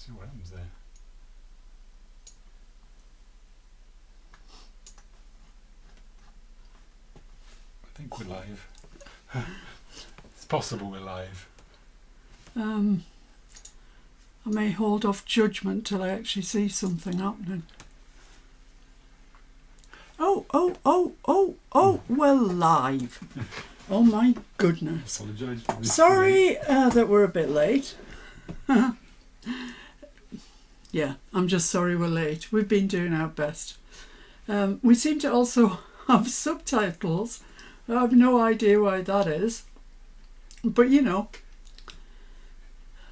See what happens there. I think we're live. It's possible we're live. I may hold off judgment till I actually see something happening. Oh, we're live. Oh my goodness. Apologise for this. Sorry that we're a bit late. Yeah, I'm just sorry we're late. We've been doing our best. We seem to also have subtitles. I have no idea why that is. But you know,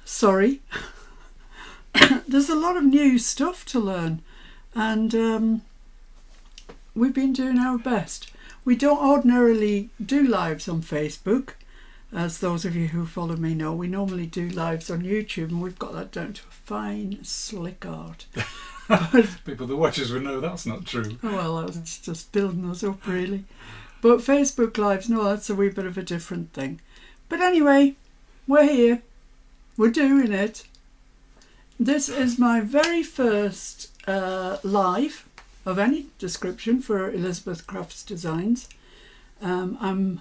sorry. There's a lot of new stuff to learn, and we've been doing our best. We don't ordinarily do lives on Facebook, as those of you who follow me know. We normally do lives on YouTube, and we've got that down to a fine, slick art. People that watch us will know that's not true. Oh, well, that's just building us up, really. But Facebook Lives, no, that's a wee bit of a different thing. But anyway, we're here. We're doing it. This is my very first live of any description for Elizabeth Crafts Designs. I'm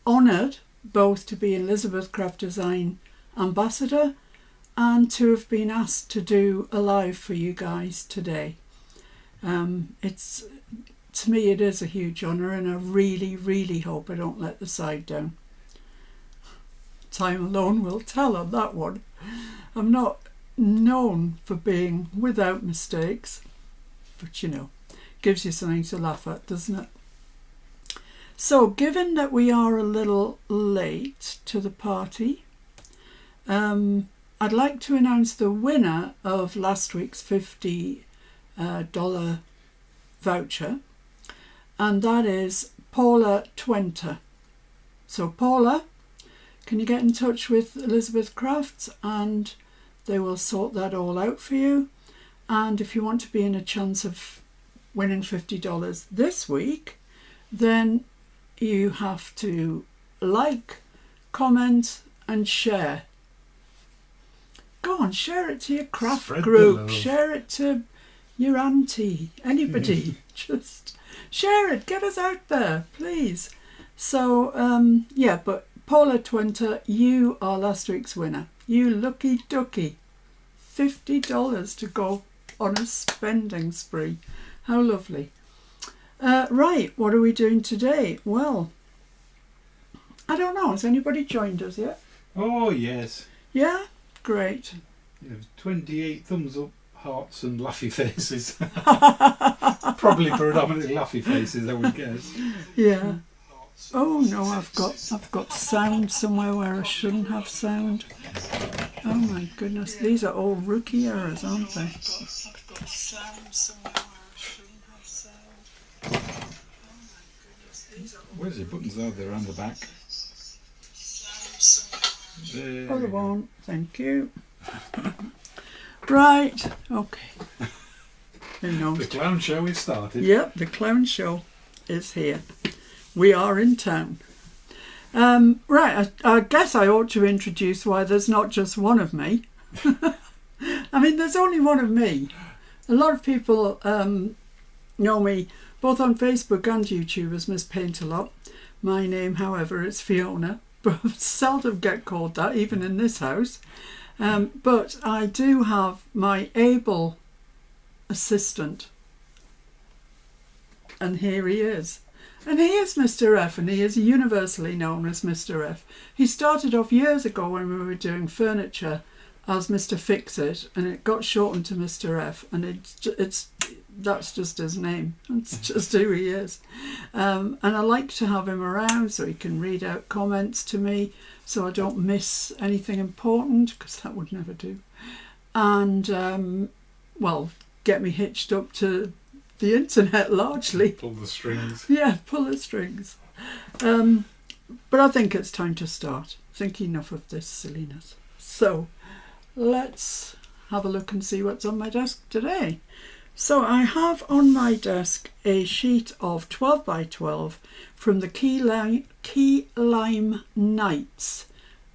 honoured both to be Elizabeth Craft Design Ambassador and to have been asked to do a live for you guys today. To me it is a huge honour, and I really, really hope I don't let the side down. Time alone will tell on that one. I'm not known for being without mistakes, but you know, gives you something to laugh at, doesn't it? So, given that we are a little late to the party, I'd like to announce the winner of last week's $50 voucher, and that is Paula Twenter. So Paula, can you get in touch with Elizabeth Crafts and they will sort that all out for you. And if you want to be in a chance of winning $50 this week, then you have to like, comment and share. Go on, share it to your craft Spread group, share it to your auntie, anybody. Just share it, get us out there, please. So, yeah, but Paula Twenter, you are last week's winner. You lucky ducky. $50 to go on a spending spree. How lovely. Right, what are we doing today? Well, I don't know. Has anybody joined us yet? Oh, yes. Yeah? Great. You have 28 thumbs up, hearts and laughy faces. Probably predominantly laughy faces, I would guess. Yeah. Oh no, I've got sound somewhere where I shouldn't have sound. Oh my goodness, these are all rookie errors, aren't they? I've got sound somewhere where I shouldn't have sound. Oh my goodness, these are all... Where's your buttons? Are they around the back? Oh, they won't. Thank you. Right, okay. Who knows? The clown show is started. Yep, the clown show is here. We are in town. Right, I guess I ought to introduce why there's not just one of me. I mean, there's only one of me. A lot of people know me both on Facebook and YouTube as Miss Paintalot. My name, however, is Fiona, but I seldom get called that, even in this house. But I do have my able assistant. And here he is. And he is Mr. F, and he is universally known as Mr. F. He started off years ago when we were doing furniture as Mr. Fix-It, and it got shortened to Mr. F, and that's just his name. It's just who he is. And I like to have him around so he can read out comments to me so I don't miss anything important, because that would never do. And, well, get me hitched up to the internet largely. Pull the strings. Yeah, pull the strings. But I think it's time to start. I think enough of this silliness. So let's have a look and see what's on my desk today. So I have on my desk a sheet of 12 by 12 from the Key Lime Nights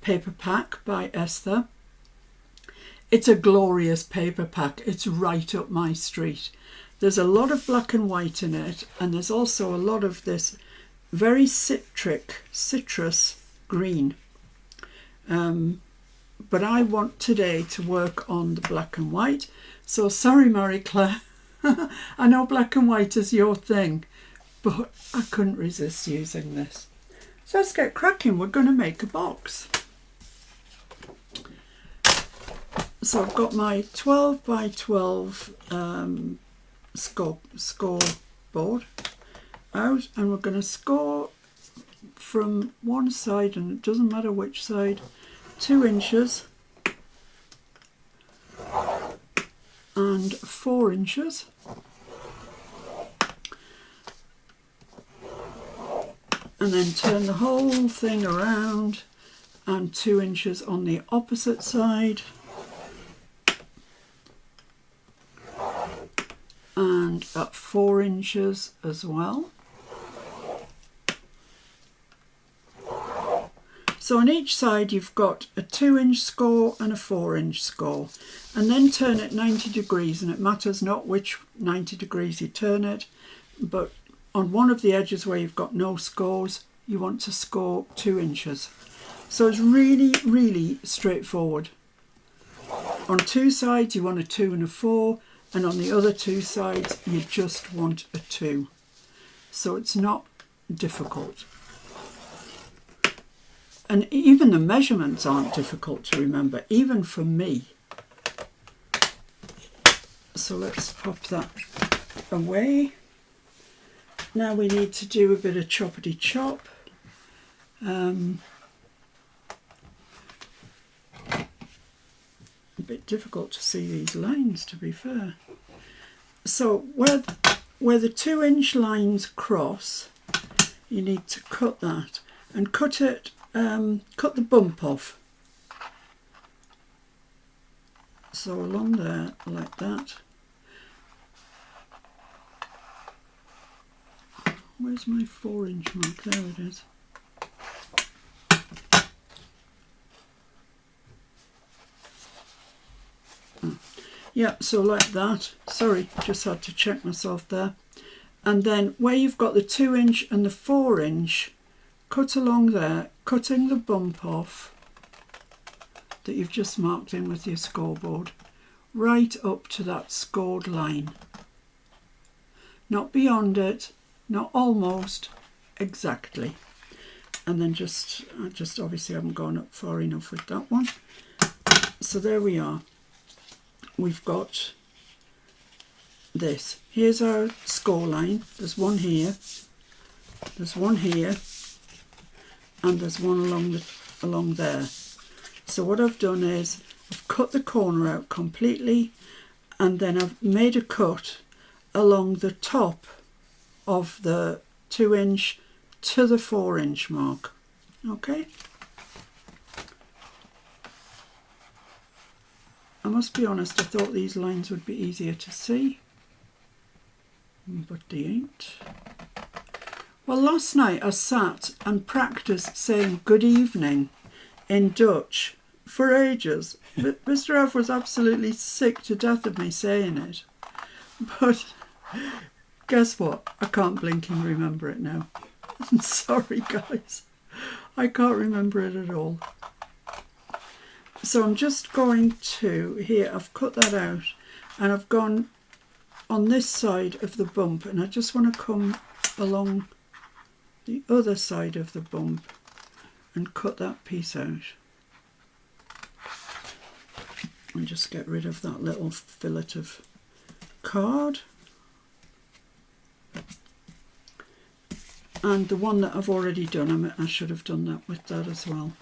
paper pack by Esther. It's a glorious paper pack. It's right up my street. There's a lot of black and white in it, and there's also a lot of this very citrus green. But I want today to work on the black and white. So sorry, Marie Claire. I know black and white is your thing, but I couldn't resist using this. So let's get cracking. We're going to make a box. So I've got my 12 by 12 score board out, and we're going to score from one side, and it doesn't matter which side, 2 inches and 4 inches. And then turn the whole thing around, and 2 inches on the opposite side. And at 4 inches as well. So on each side you've got a 2-inch score and a 4-inch score, and then turn it 90 degrees, and it matters not which 90 degrees you turn it, but on one of the edges where you've got no scores you want to score 2 inches. So it's really straightforward. On 2 sides you want a 2 and a 4, and on the other 2 sides you just want a 2. So it's not difficult. And even the measurements aren't difficult to remember, even for me. So let's pop that away. Now we need to do a bit of choppity chop. A bit difficult to see these lines, to be fair. So where the 2-inch lines cross, you need to cut that, and cut it. Cut the bump off. So along there, like that. Where's my 4-inch mark? There it is. Yeah, so like that. Sorry, just had to check myself there. And then where you've got the 2-inch and the 4-inch, cut along there, cutting the bump off that you've just marked in with your scoreboard, right up to that scored line. Not beyond it, not almost, exactly. And then I just obviously haven't gone up far enough with that one. So there we are. We've got this. Here's our score line. There's one here. There's one here. And there's one along there. So what I've done is I've cut the corner out completely, and then I've made a cut along the top of the 2-inch to the 4-inch mark. Okay. I must be honest, I thought these lines would be easier to see, but they ain't. Well, last night I sat and practiced saying good evening in Dutch for ages. But Mr. F was absolutely sick to death of me saying it. But guess what? I can't blink and remember it now. I'm sorry, guys. I can't remember it at all. So I'm just going to, here, I've cut that out, and I've gone on this side of the bump, and I just want to come along the other side of the bump and cut that piece out. And just get rid of that little fillet of card. And the one that I've already done, I should have done that with that as well.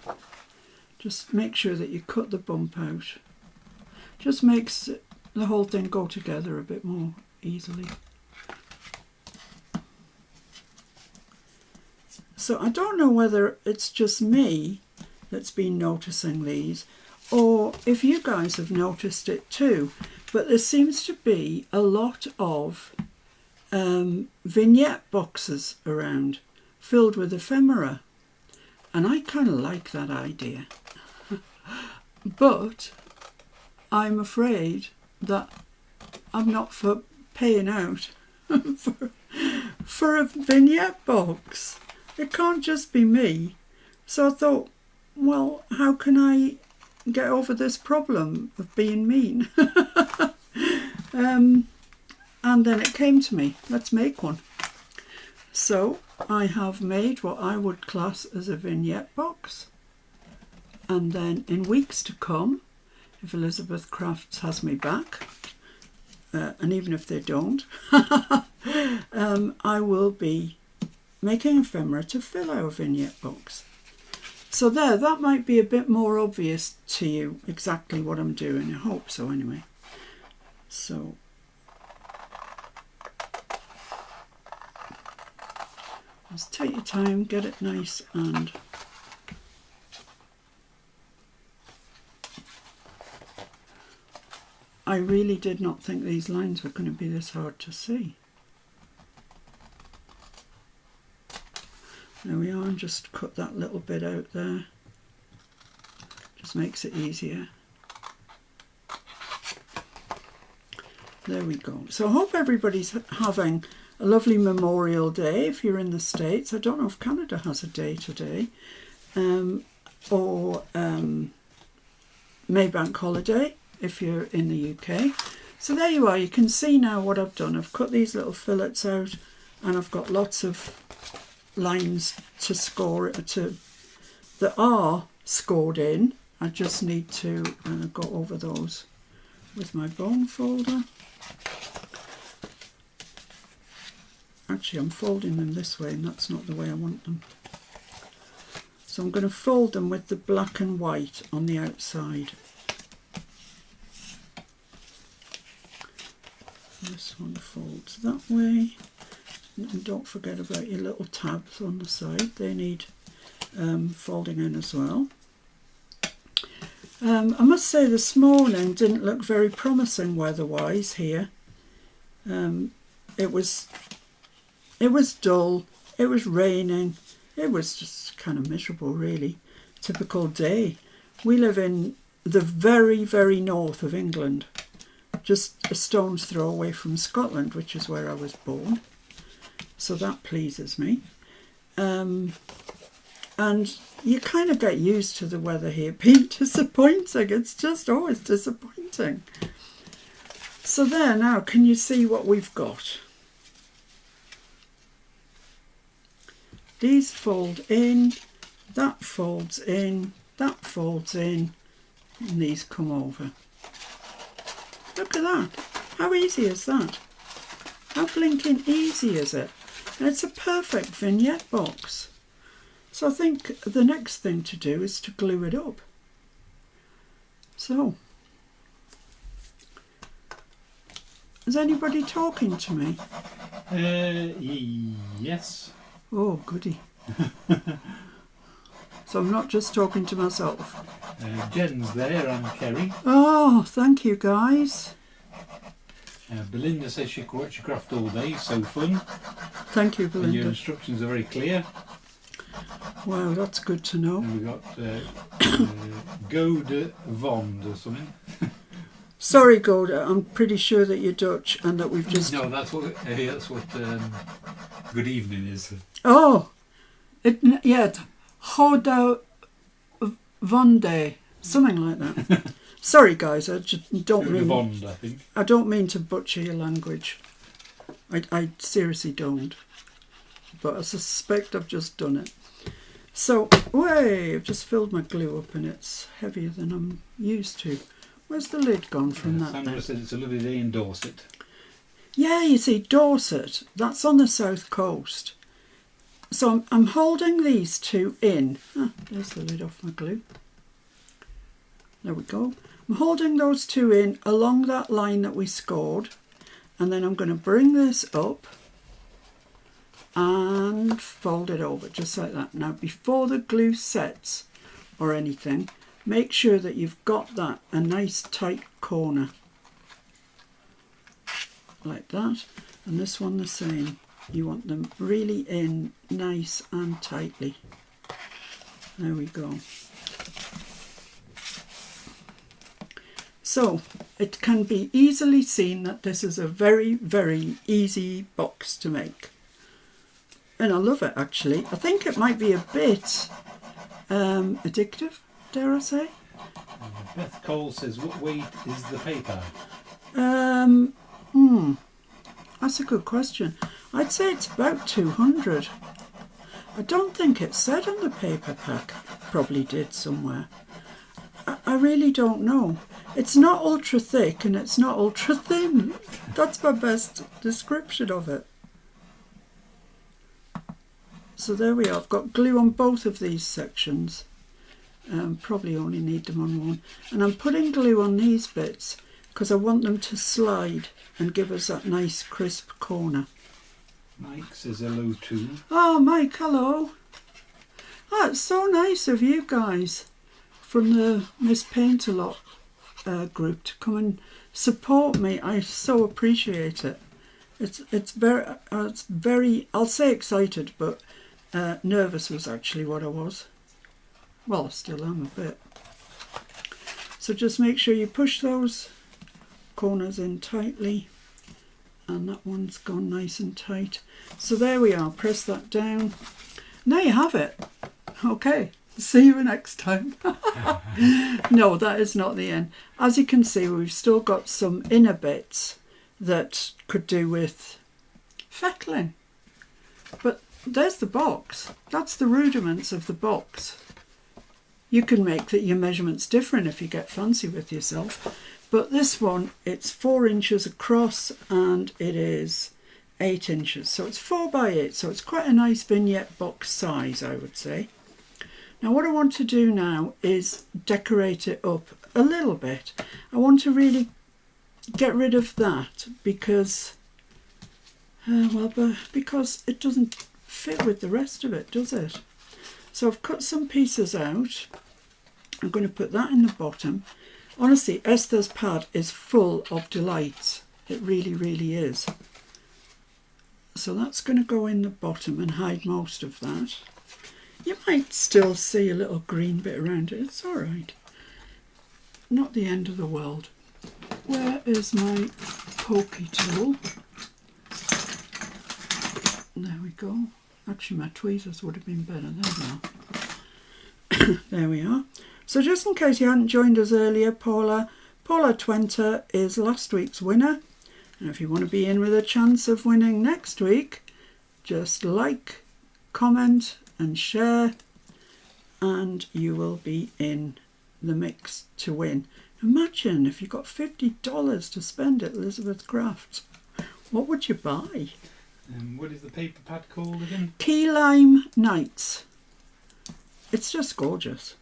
Just make sure that you cut the bump out. Just makes the whole thing go together a bit more easily. So I don't know whether it's just me that's been noticing these, or if you guys have noticed it too, but there seems to be a lot of vignette boxes around filled with ephemera, and I kind of like that idea. But I'm afraid that I'm not for paying out for a vignette box. It can't just be me. So I thought, well, how can I get over this problem of being mean? And then it came to me, let's make one. So I have made what I would class as a vignette box. And then in weeks to come, if Elizabeth Crafts has me back, and even if they don't, I will be making ephemera to fill our vignette box. So there, that might be a bit more obvious to you exactly what I'm doing. I hope so anyway. So just take your time, get it nice and I really did not think these lines were going to be this hard to see. There we are, and just cut that little bit out there. Just makes it easier. There we go. So I hope everybody's having a lovely Memorial Day if you're in the States. I don't know if Canada has a day today. Or May Bank holiday if you're in the UK. So there you are. You can see now what I've done. I've cut these little fillets out and I've got lots of lines to score that are scored in. I just need to go over those with my bone folder. Actually, I'm folding them this way and that's not the way I want them. So I'm going to fold them with the black and white on the outside. This one folds that way. And don't forget about your little tabs on the side. They need folding in as well. I must say this morning didn't look very promising weather-wise here. It was dull, it was raining, it was just kind of miserable really. Typical day. We live in the very, very north of England, just a stone's throw away from Scotland, which is where I was born. So that pleases me. And you kind of get used to the weather here being disappointing. It's just always disappointing. So there, now can you see what we've got? These fold in, that folds in, that folds in, and these come over. Look at that. How easy is that? How blinking easy is it? And it's a perfect vignette box. So I think the next thing to do is to glue it up. So, is anybody talking to me? Yes. Oh, goody. So I'm not just talking to myself. Jen's there and Kerry. Oh, thank you guys. Belinda says she could watch you craft all day, so fun. Thank you, And Belinda. your instructions are very clear. Wow, that's good to know. And we've got Gode Vond or something. Sorry, Goda, I'm pretty sure that you're Dutch and that we've just... No, that's what good evening is. Oh, yeah, Hoda Vonde, something like that. Sorry, guys, I just don't mean... Vond, I think. I don't mean to butcher your language. I seriously don't. But I suspect I've just done it. So, I've just filled my glue up and it's heavier than I'm used to. Where's the lid gone from that Sandra then? said it's a lovely day in Dorset. Yeah, you see, Dorset, that's on the south coast. So I'm holding these two in. Ah, there's the lid off my glue. There we go. I'm holding those two in along that line that we scored. And then I'm going to bring this up and fold it over just like that. Now, before the glue sets or anything, make sure that you've got that a nice tight corner. Like that. And this one the same. You want them really in nice and tightly. There we go. So it can be easily seen that this is a very, very easy box to make. And I love it, actually. I think it might be a bit addictive, dare I say. Beth Cole says, what weight is the paper? That's a good question. I'd say it's about 200. I don't think it said on the paper pack. Probably did somewhere. I really don't know. It's not ultra thick and it's not ultra thin. That's my best description of it. So there we are. I've got glue on both of these sections. Probably only need them on one. And I'm putting glue on these bits because I want them to slide and give us that nice crisp corner. Mike says hello too. Oh, Mike, hello. That's so nice of you guys from the Miss Paintalot group to come and support me. I so appreciate it. It's very I'll say excited, but nervous was actually what I was. Well, I still am a bit. So just make sure you push those corners in tightly, and that one's gone nice and tight. So there we are. Press that down. Now you have it. Okay. See you next time. No, that is not the end. As you can see, we've still got some inner bits that could do with fettling. But there's the box. That's the rudiments of the box. You can make your measurements different if you get fancy with yourself. But this one, it's 4 inches across and it is 8 inches. So it's 4 by 8. So it's quite a nice vignette box size, I would say. Now what I want to do now is decorate it up a little bit. I want to really get rid of that because because it doesn't fit with the rest of it, does it? So I've cut some pieces out. I'm going to put that in the bottom. Honestly, Esther's pad is full of delights. It really, really is. So that's going to go in the bottom and hide most of that. You might still see a little green bit around it. It's all right. Not the end of the world. Where is my pokey tool? There we go. Actually, my tweezers would have been better. There we are. There we are. So just in case you hadn't joined us earlier, Paula Twenter is last week's winner. And if you want to be in with a chance of winning next week, just like, comment and share, and you will be in the mix to win. Imagine if you got $50 to spend at Elizabeth Crafts. What would you buy? What is the paper pad called again? Key Lime Nights. It's just gorgeous.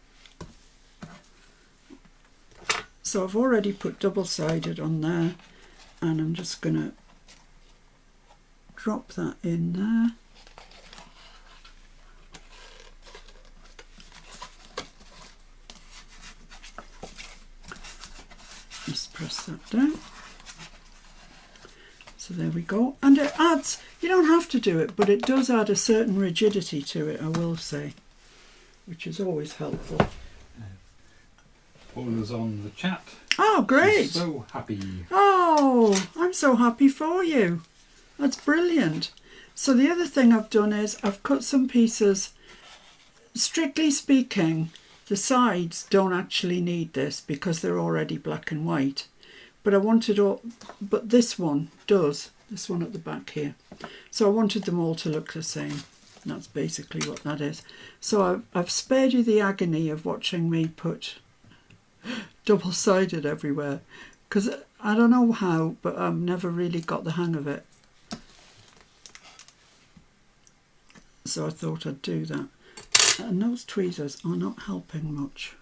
So I've already put double-sided on there, and I'm just going to drop that in there. Just press that down. So there we go. And it adds, you don't have to do it, but it does add a certain rigidity to it, I will say, which is always helpful. Paula's on the chat. Oh, great. She's so happy. Oh, I'm so happy for you. That's brilliant. So the other thing I've done is I've cut some pieces. Strictly speaking, the sides don't actually need this because they're already black and white. But but this one does. This one at the back here. So I wanted them all to look the same. That's basically what that is. So I've spared you the agony of watching me put double-sided everywhere, because I don't know how, but I've never really got the hang of it. So I thought I'd do that. And those tweezers are not helping much.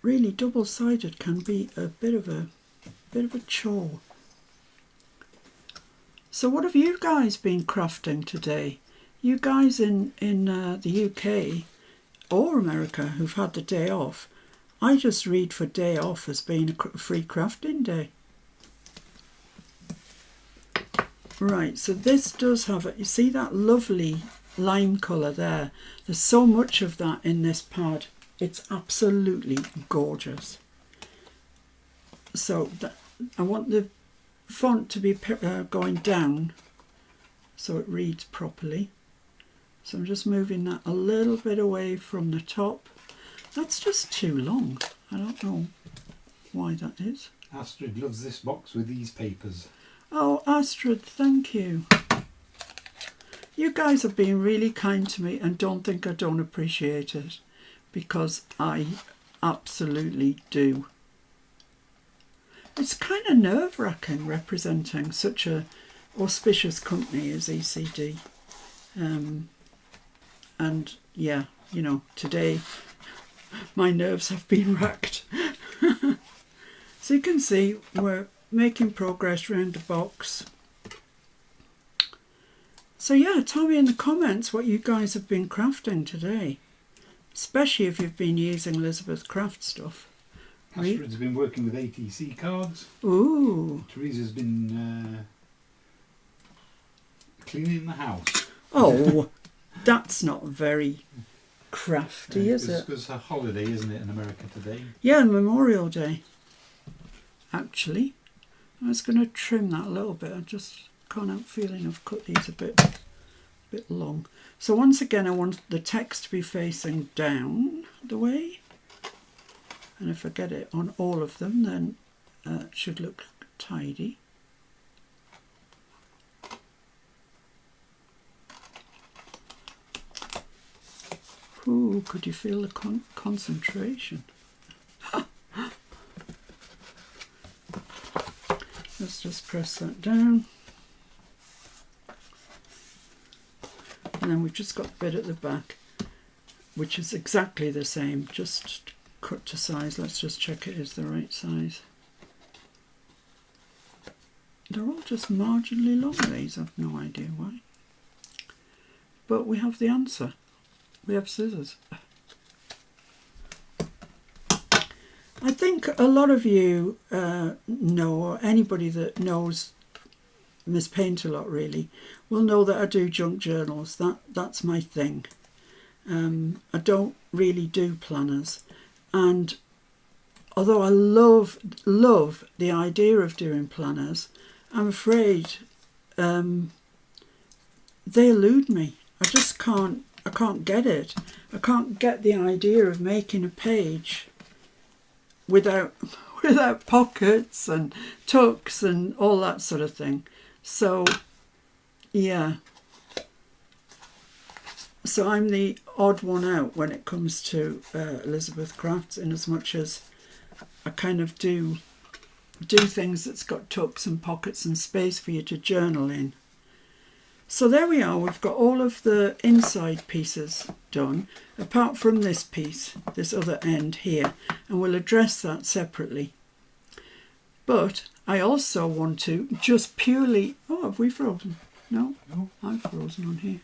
Really, double-sided can be a bit of a chore. So what have you guys been crafting today? You guys in the UK or America who've had the day off. I just read for day off as being a free crafting day. Right, so this does have it. You see that lovely lime colour there? There's so much of that in this pad. It's absolutely gorgeous. So I want the font to be going down so it reads properly. So I'm just moving that a little bit away from the top. That's just too long. I don't know why that is. Astrid loves this box with these papers. Oh, Astrid, thank you. You guys have been really kind to me and don't think I don't appreciate it, because I absolutely do. It's kind of nerve-wracking representing such a auspicious company as ECD. And yeah, you know, today my nerves have been racked. So you can see we're making progress around the box. So yeah, tell me in the comments what you guys have been crafting today, especially if you've been using Elizabeth Craft stuff. Astrid's been working with ATC cards. Ooh. Teresa's been cleaning the house. Oh, that's not very crafty, is it? It's a holiday, isn't it, in America today? Yeah, Memorial Day. Actually, I was going to trim that a little bit. I just can't help feeling I've cut these a bit long. So once again, I want the text to be facing down the way. And if I get it on all of them, then it should look tidy. Ooh, could you feel the concentration? Let's just press that down. And then we've just got the bit at the back, which is exactly the same, just cut to size. Let's just check it is the right size. They're all just marginally long, these. I've no idea why. But we have the answer. We have scissors. I think a lot of you know, or anybody that knows Miss Paintalot really, will know that I do junk journals. That's my thing. I don't really do planners. And although I love the idea of doing planners, I'm afraid they elude me. I just can't. I can't get it. I can't get the idea of making a page without pockets and tucks and all that sort of thing. So yeah. So I'm the odd one out when it comes to Elizabeth Crafts, in as much as I kind of do things that's got tucks and pockets and space for you to journal in. So there we are, we've got all of the inside pieces done, apart from this piece, this other end here, and we'll address that separately. But I also want to just purely... Oh, have we frozen? No? No. I've frozen on here.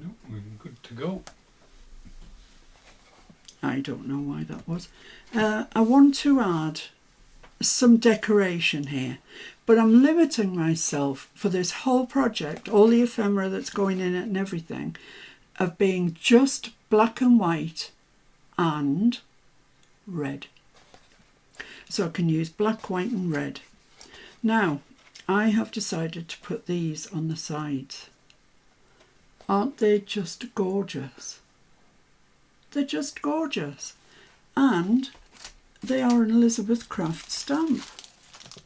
No, we're good to go. I don't know why that was. I want to add some decoration here, but I'm limiting myself for this whole project, all the ephemera that's going in it and everything, of being just black and white and red. So I can use black, white and red. Now, I have decided to put these on the sides. Aren't they just gorgeous? They're just gorgeous. And they are an Elizabeth Craft stamp.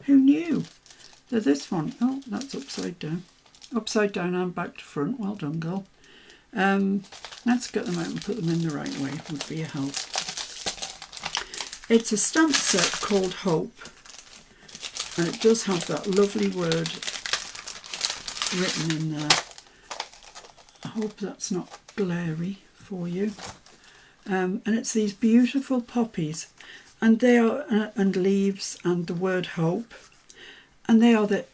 Who knew? They're this one. Oh, that's upside down. Upside down and back to front. Well done, girl. Let's get them out and put them in the right way. Would be a help. It's a stamp set called Hope. And it does have that lovely word written in there. I hope that's not glary for you. And it's these beautiful poppies, and they are and leaves and the word hope, and they are the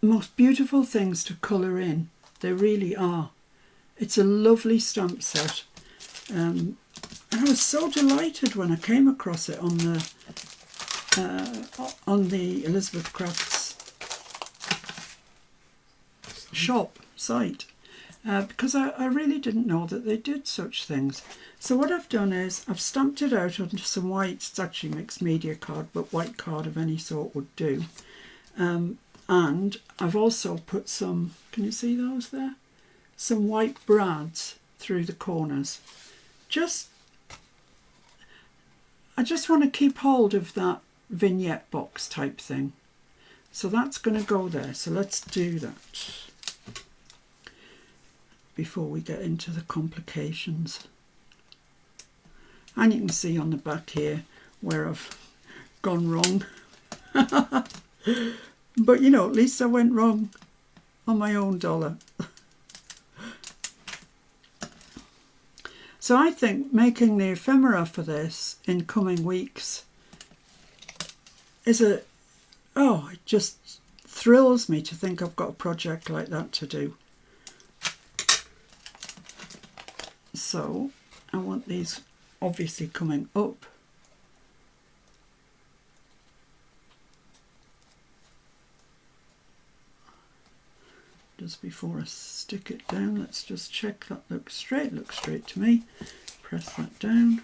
most beautiful things to colour in. They really are. It's a lovely stamp set, and I was so delighted when I came across it on the Elizabeth Crafts shop site. because I really didn't know that they did such things. So what I've done is I've stamped it out onto some white, it's actually mixed media card, but white card of any sort would do. And I've also put some, can you see those there? Some white brads through the corners. I just want to keep hold of that vignette box type thing. So that's going to go there. So let's do that before we get into the complications. And you can see on the back here where I've gone wrong. But you know, at least I went wrong on my own dollar. So I think making the ephemera for this in coming weeks is it just thrills me to think I've got a project like that to do. So I want these obviously coming up. Just before I stick it down, let's just check that looks straight to me. Press that down.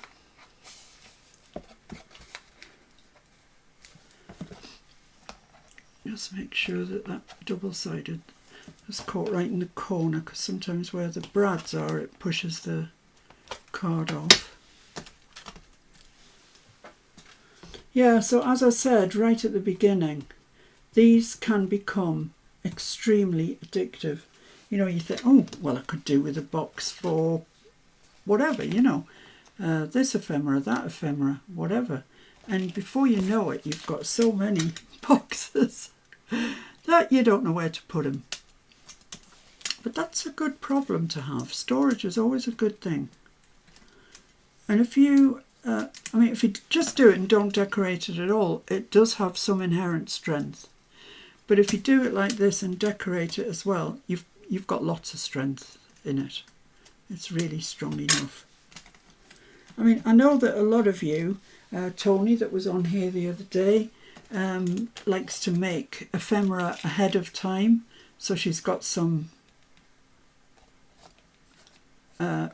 Just make sure that that double-sided is caught right in the corner, because sometimes where the brads are it pushes the card off. Yeah, so as I said right at the beginning, these can become extremely addictive. You know, you think, oh, well, I could do with a box for whatever, you know, this ephemera, that ephemera, whatever. And before you know it, you've got so many boxes that you don't know where to put them. But that's a good problem to have. Storage is always a good thing. And if you, if you just do it and don't decorate it at all, it does have some inherent strength. But if you do it like this and decorate it as well, you've got lots of strength in it. It's really strong enough. I mean, I know that a lot of you, Tony that was on here the other day, likes to make ephemera ahead of time. So she's got some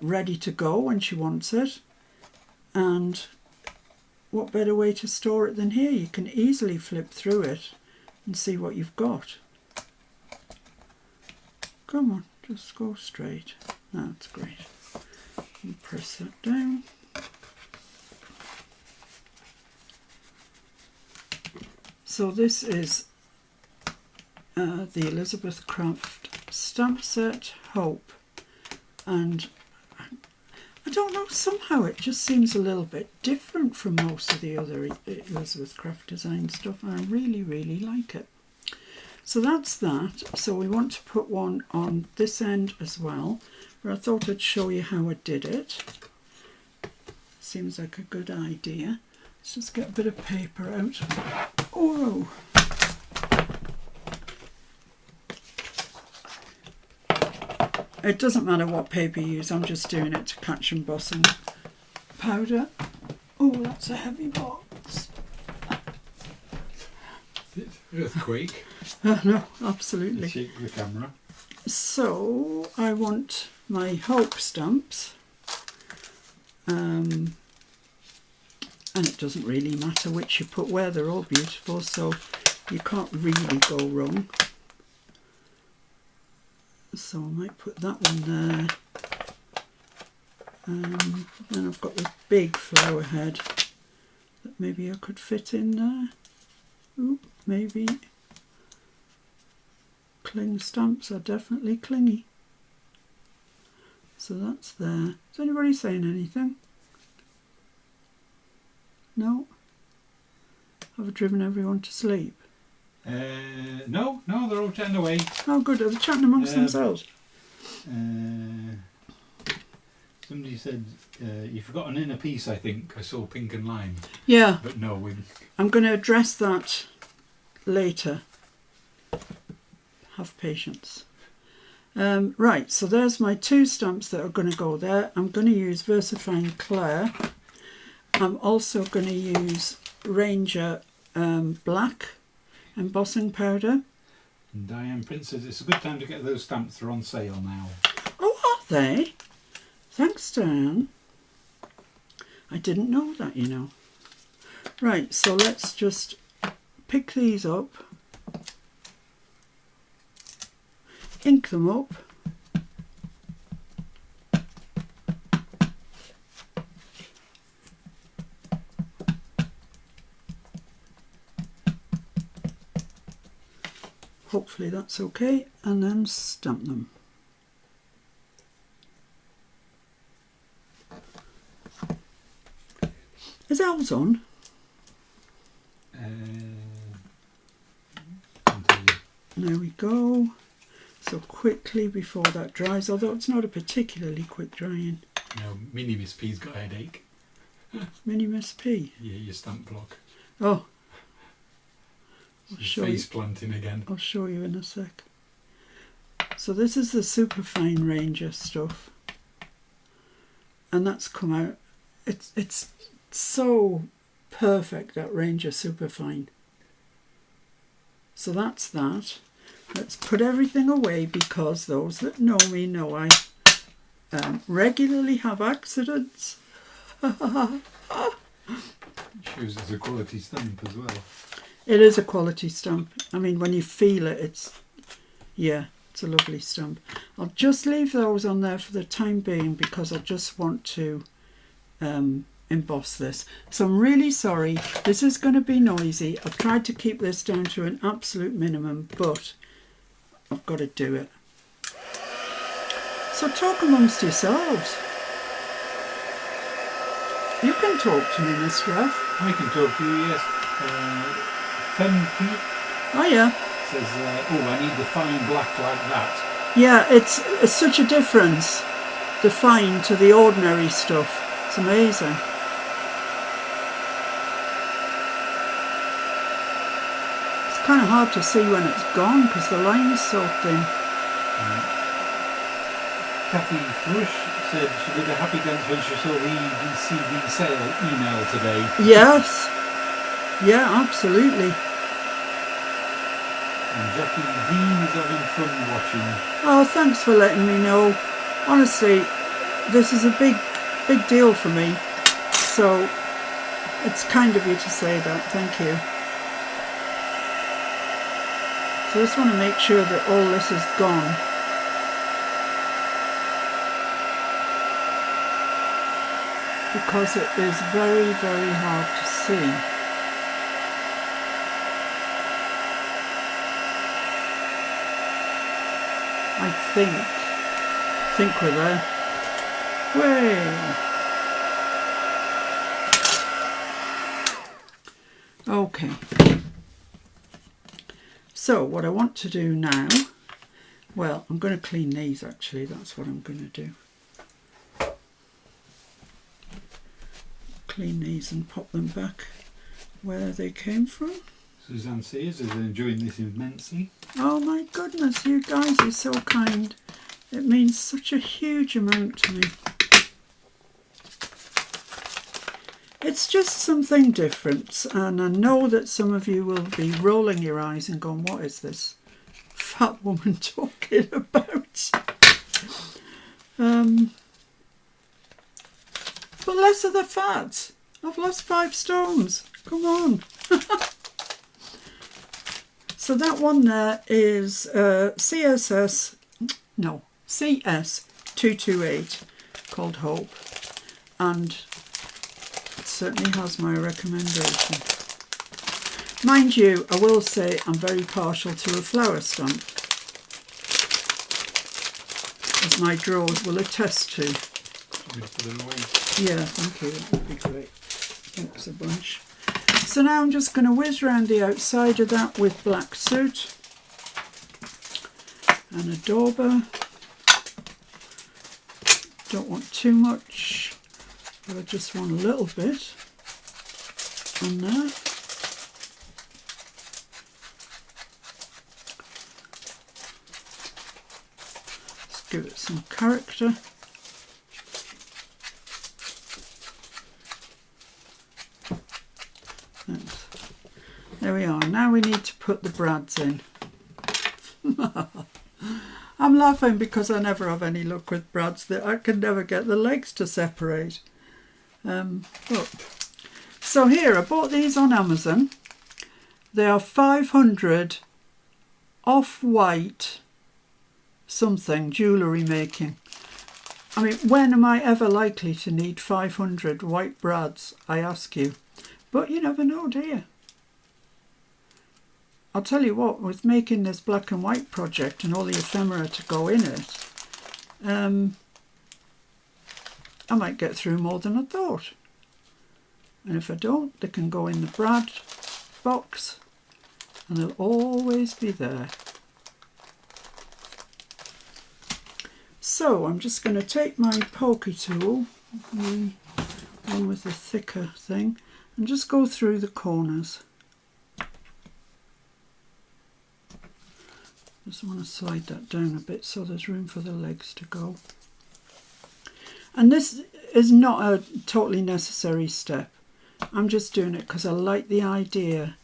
ready to go when she wants it. And what better way to store it than here? You can easily flip through it and see what you've got. Come on, just go straight. That's great. And press that down. So this is the Elizabeth Craft stamp set Hope, and I don't know, somehow it just seems a little bit different from most of the other Elizabeth Craft design stuff, and I really, really like it. So that's that. So we want to put one on this end as well, but I thought I'd show you how I did it. Seems like a good idea. Let's just get a bit of paper out. Oh! It doesn't matter what paper you use, I'm just doing it to catch embossing powder. Oh, that's a heavy box. Earthquake. No, absolutely. Shake the camera. So I want my Hope stamps. And it doesn't really matter which you put where, they're all beautiful, so you can't really go wrong. So I might put that one there. Then I've got this big flower head that maybe I could fit in there. Ooh, maybe. Cling stamps are definitely clingy. So that's there. Is anybody saying anything? No? Have I driven everyone to sleep? No, they're all chatting away. Oh good, are they chatting amongst themselves? Somebody said you forgot an inner piece, I think. I saw pink and lime. Yeah. But no, I'm going to address that later. Have patience. Right, so there's my two stamps that are going to go there. I'm going to use VersaFine Claire. I'm also going to use Ranger Black embossing powder. And Diane Prince says it's a good time to get those stamps. They're on sale now. Oh There. Thanks, Diane. I didn't know that, you know. Right, so let's just pick these up, ink them up, hopefully that's okay, and then stamp them. Is ours on? There we go. So quickly before that dries, although it's not a particularly quick drying. No, Mini Miss P's got a headache. Mini Miss P? Yeah, your stamp block. Oh. She's face planting again. I'll show you in a sec. So this is the Superfine Ranger stuff. And that's come out. It's so perfect, that Ranger Superfine. So that's that. Let's put everything away, because those that know me know I regularly have accidents. It shows it's a quality stamp as well. It is a quality stamp. I mean, when you feel it, it's a lovely stamp. I'll just leave those on there for the time being, because I just want to emboss this. So I'm really sorry. This is going to be noisy. I've tried to keep this down to an absolute minimum, but I've got to do it. So talk amongst yourselves. You can talk to me, Miss Ref. I can talk to you, yes. Femke Oh yeah. says, I need the fine black like that. Yeah, it's such a difference, the fine to the ordinary stuff. It's amazing. It's kind of hard to see when it's gone because the line's so thin. Kathy Thrush said she did a happy dance when she saw the EDCD sale email today. Yes. Yeah, absolutely. And Jackie Dean is having fun watching. Oh, thanks for letting me know. Honestly, this is a big deal for me. So it's kind of you to say that. Thank you. So I just want to make sure that all this is gone. Because it is very, very hard to see. I think we're there. Way. Okay. So what I want to do now, well, I'm going to clean these actually. That's what I'm going to do. Clean these and pop them back where they came from. Suzanne Sears is enjoying this immensely. Oh my goodness, you guys are so kind. It means such a huge amount to me. It's just something different, and I know that some of you will be rolling your eyes and going, what is this fat woman talking about? But less of the fat. I've lost 5 stones. Come on. So that one there is CS228 called Hope, and it certainly has my recommendation. Mind you, I will say I'm very partial to a flower stamp, as my drawers will attest to. Yeah, thank you, that would be great. Thanks a bunch. So now I'm just going to whiz round the outside of that with black soot and a dauber. Don't want too much, but I just want a little bit on there. Let's give it some character. There we are. Now we need to put the brads in. I'm laughing because I never have any luck with brads. That I can never get the legs to separate. Look. So here, I bought these on Amazon. They are 500 off-white something jewellery making. I mean, when am I ever likely to need 500 white brads, I ask you? But you never know, do you? I'll tell you what, with making this black and white project and all the ephemera to go in it, I might get through more than I thought. And if I don't, they can go in the brad box and they'll always be there. So I'm just going to take my pokey tool, the one with the thicker thing, and just go through the corners. Just want to slide that down a bit so there's room for the legs to go. And this is not a totally necessary step. I'm just doing it because I like the idea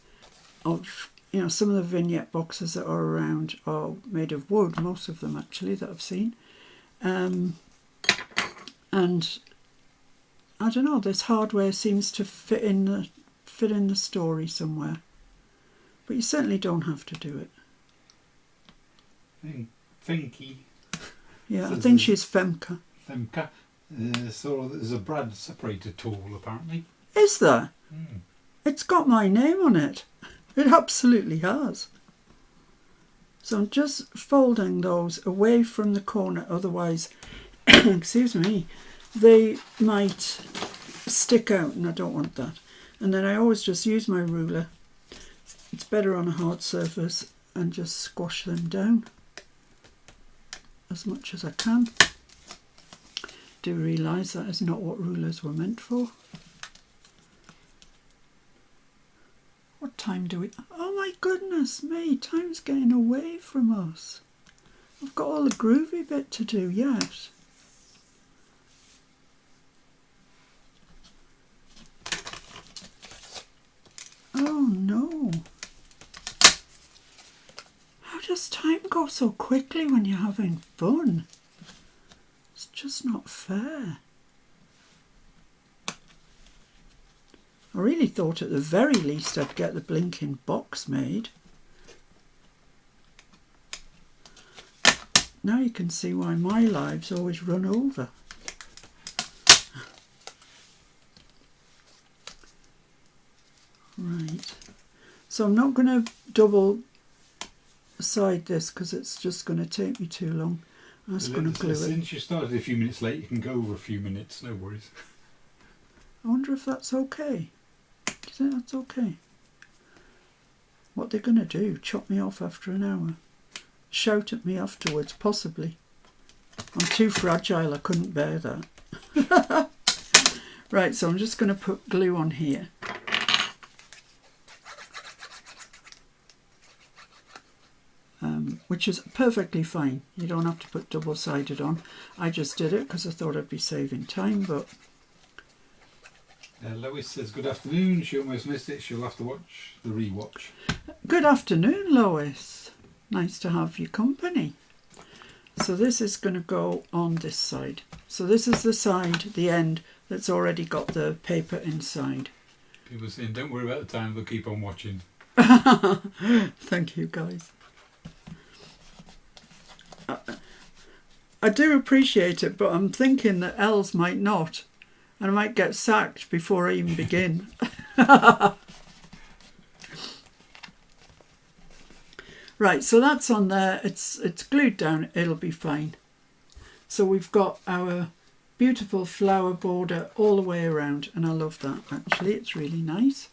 of, you know, some of the vignette boxes that are around are made of wood, most of them actually that I've seen. And I don't know, this hardware seems to fit in the story somewhere. But you certainly don't have to do it. Finky. Yeah, So I think she's Femke. Femke. So there's a brad separator tool apparently. Is there? Mm. It's got my name on it. It absolutely has. So I'm just folding those away from the corner, otherwise, excuse me, they might stick out and I don't want that. And then I always just use my ruler. It's better on a hard surface and just squash them down as much as I can. Do realise that is not what rulers were meant for. What time do we... Oh my goodness me, time's getting away from us. I've got all the groovy bit to do yet. Oh no. How does time go so quickly when you're having fun? It's just not fair. I really thought at the very least I'd get the blinking box made. Now you can see why my lives always run over. Right. So I'm not going to double side this because it's just going to take me too long. I'm just going to glue it. Since you started a few minutes late, you can go over a few minutes, no worries. I wonder if that's okay. Do you think that's okay? What they're going to do, chop me off after an hour? Shout at me afterwards, possibly. I'm too fragile, I couldn't bear that. Right, so I'm just going to put glue on here. Which is perfectly fine. You don't have to put double-sided on. I just did it because I thought I'd be saving time, but... Lois says, good afternoon. She almost missed it. She'll have to watch the rewatch. Good afternoon, Lois. Nice to have your company. So this is going to go on this side. So this is the side, the end, that's already got the paper inside. People saying, don't worry about the time, they'll keep on watching. Thank you, guys. I do appreciate it, but I'm thinking that Els might not. And I might get sacked before I even begin. Right, so that's on there. It's glued down. It'll be fine. So we've got our beautiful flower border all the way around. And I love that, actually. It's really nice.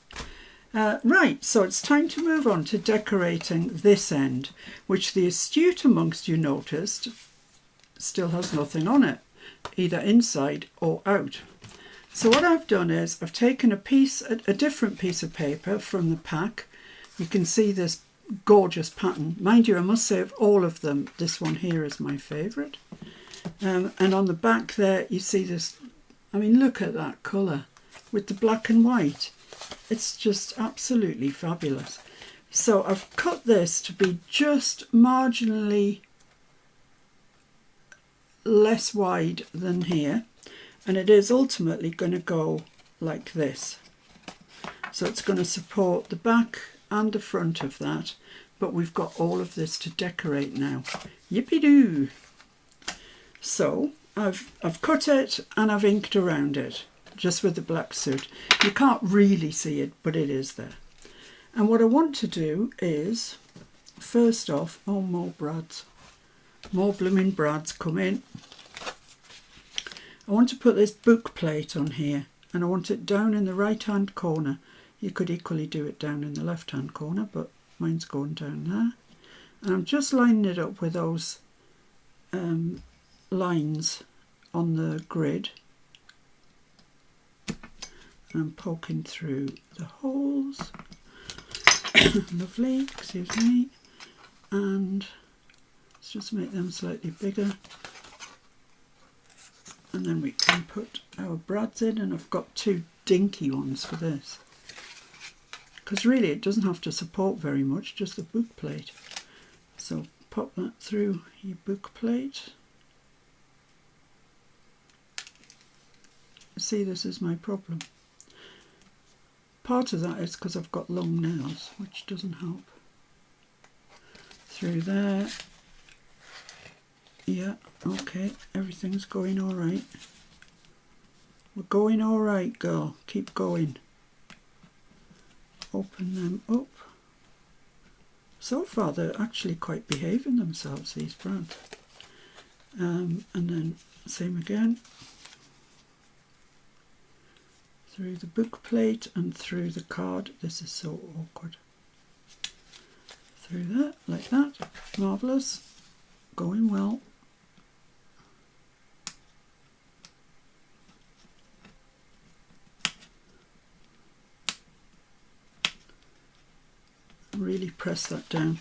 Right, so it's time to move on to decorating this end, which the astute amongst you noticed still has nothing on it, either inside or out. So what I've done is I've taken a different piece of paper from the pack. You can see this gorgeous pattern. Mind you, I must say of all of them, this one here is my favourite. And on the back there, you see this, I mean, look at that colour with the black and white. It's just absolutely fabulous. So I've cut this to be just marginally less wide than here, and it is ultimately going to go like this. So it's going to support the back and the front of that, but we've got all of this to decorate now. Yippee-doo! So I've cut it and I've inked around it, just with the black soot. You can't really see it, but it is there. And what I want to do is, first off, oh, more brads. More blooming brads come in. I want to put this book plate on here, and I want it down in the right hand corner. You could equally do it down in the left hand corner, but mine's going down there. And I'm just lining it up with those lines on the grid. And I'm poking through the holes. Lovely, excuse me. And let's just make them slightly bigger. And then we can put our brads in, and I've got two dinky ones for this. Because really it doesn't have to support very much, just the book plate. So pop that through your book plate. See, this is my problem. Part of that is because I've got long nails, which doesn't help. Through there. Yeah, okay, everything's going all right. We're going all right, girl. Keep going. Open them up. So far, they're actually quite behaving themselves, these brads. And then same again. Through the book plate and through the card. This is so awkward. Through that, like that. Marvellous. Going well. Really press that down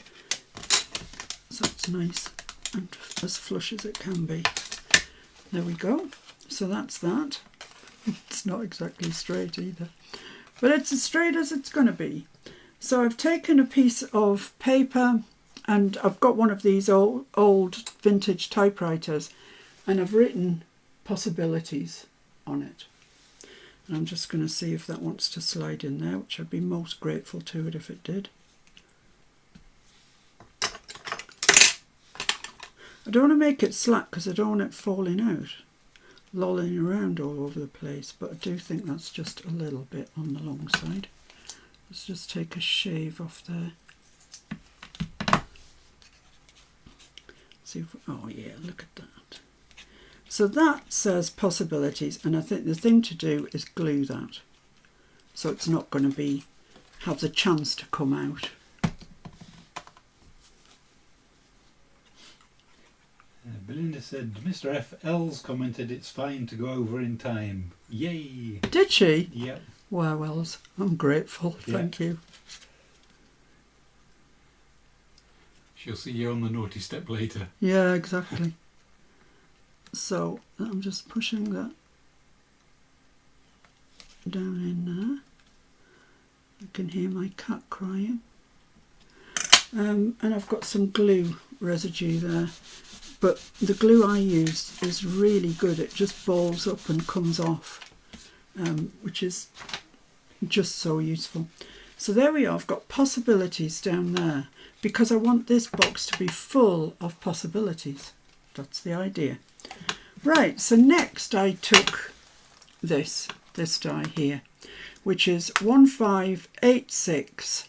so it's nice and as flush as it can be. There we go. So that's that. It's not exactly straight either, but it's as straight as it's going to be. So I've taken a piece of paper, and I've got one of these old vintage typewriters, and I've written possibilities on it. And I'm just going to see if that wants to slide in there, which I'd be most grateful to it if it did. I don't want to make it slack because I don't want it falling out, lolling around all over the place, but I do think that's just a little bit on the long side. Let's just take a shave off there. See if, oh yeah, look at that. So that says possibilities, and I think the thing to do is glue that, so it's not going to have the chance to come out. Belinda said, Mr. F.L.'s commented it's fine to go over in time. Yay! Did she? Yep. Wow, Els, I'm grateful. Yeah. Thank you. She'll see you on the naughty step later. Yeah, exactly. So I'm just pushing that down in there. You can hear my cat crying. And I've got some glue residue there. But the glue I use is really good. It just balls up and comes off, which is just so useful. So there we are. I've got possibilities down there because I want this box to be full of possibilities. That's the idea. Right, so next I took this die here, which is 1586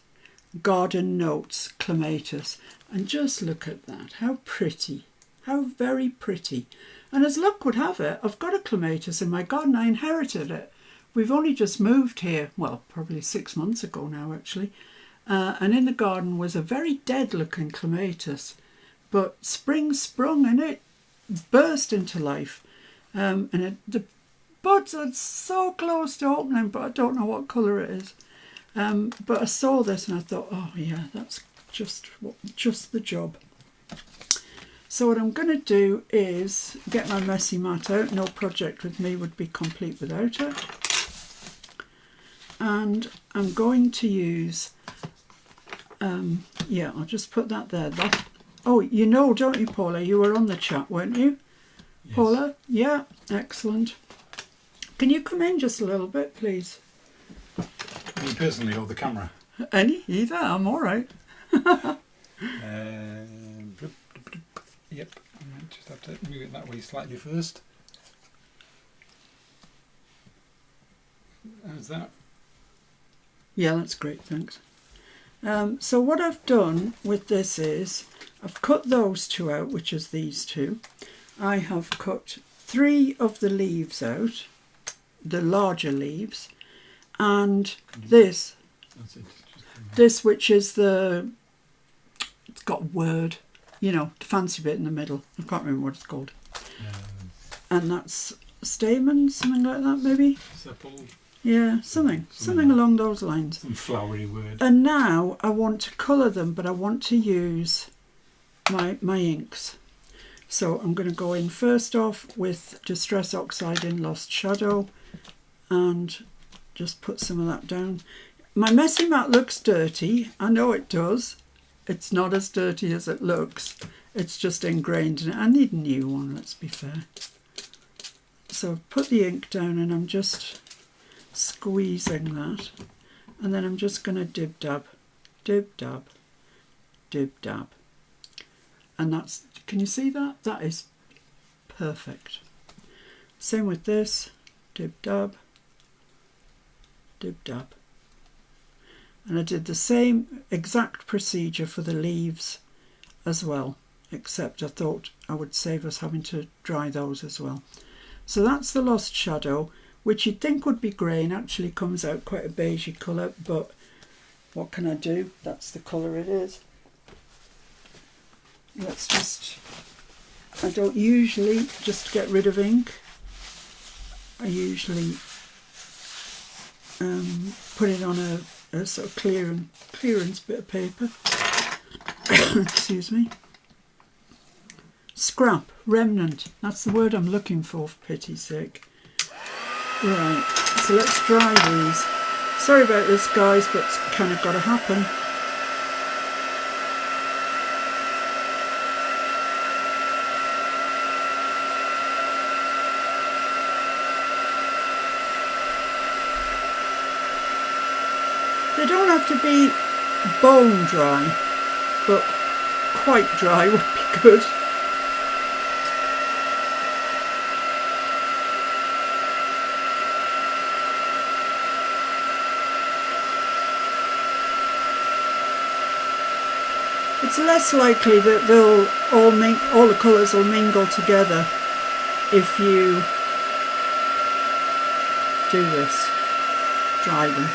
Garden Notes Clematis. And just look at that. How pretty. How very pretty. And as luck would have it, I've got a clematis in my garden. I inherited it. We've only just moved here, well, probably 6 months ago now, actually. And in the garden was a very dead-looking clematis. But spring sprung and it burst into life. The buds are so close to opening, but I don't know what colour it is. But I saw this and I thought, oh yeah, that's just the job. So what I'm going to do is get my messy mat out. No project with me would be complete without it. And I'm going to use, yeah, I'll just put that there. Oh, you know, don't you, Paula? You were on the chat, weren't you? Yes. Paula? Yeah, excellent. Can you come in just a little bit, please? Me personally or the camera? Either, I'm all right. Yep, I might just have to move it that way slightly first. How's that? Yeah, that's great, thanks. So what I've done with this is I've cut those two out, which is these two. I have cut 3 of the leaves out, the larger leaves, and this, That's it. this which is the, it's got a word, you know, the fancy bit in the middle. I can't remember what it's called. And that's stamen, something like that maybe? Sepal. Yeah, something along those lines. Some flowery word. And now I want to colour them, but I want to use my inks. So I'm going to go in first off with Distress Oxide in Lost Shadow and just put some of that down. My messy mat looks dirty. I know it does. It's not as dirty as it looks. It's just ingrained in it. I need a new one, let's be fair. So I've put the ink down and I'm just squeezing that, and then I'm just going to dib dab, and that's, can you see that? That is perfect. Same with this, dib dab, and I did the same exact procedure for the leaves as well, except I thought I would save us having to dry those as well. So that's the Lost Shadow, which you'd think would be grey and actually comes out quite a beigey colour, but what can I do? That's the colour it is. Let's just, I don't usually just get rid of ink. I usually put it on a sort of clearance bit of paper. Excuse me. Scrap, remnant, that's the word I'm looking for pity's sake. Right, so let's dry these. Sorry about this, guys, but it's kind of got to happen. They don't have to be bone dry, but quite dry would be good. It's less likely that they'll all the colours will mingle together if you do this, dry them.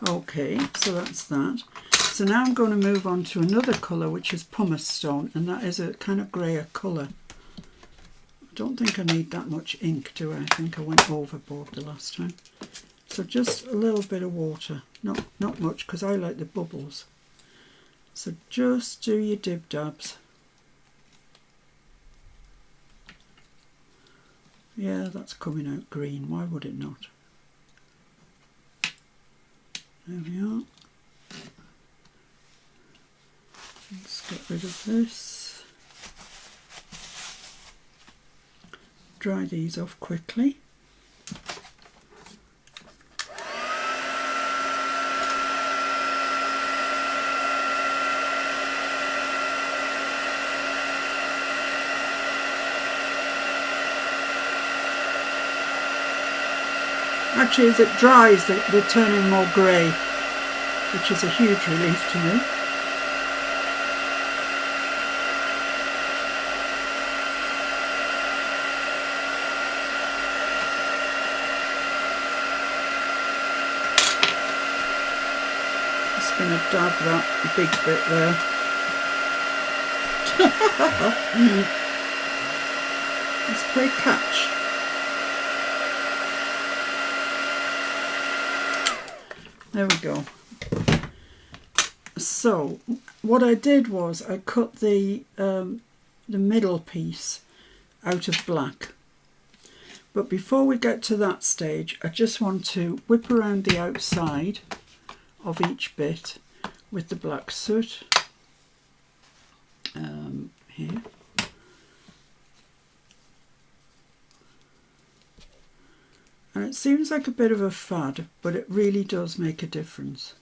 Okay, so that's that. So now I'm going to move on to another colour, which is pumice stone, and that is a kind of greyer colour. I don't think I need that much ink, do I? I think I went overboard the last time. So just a little bit of water, not much, because I like the bubbles. So just do your dib dabs. Yeah, that's coming out green. Why would it not? There we are. Let's get rid of this. Dry these off quickly. Actually, as it dries, they're turning more grey, which is a huge relief to me. Just going to dab that big bit there. Let's play catch. There we go. So what I did was I cut the middle piece out of black. But before we get to that stage, I just want to whip around the outside of each bit with the black soot. Here. And it seems like a bit of a fad, but it really does make a difference.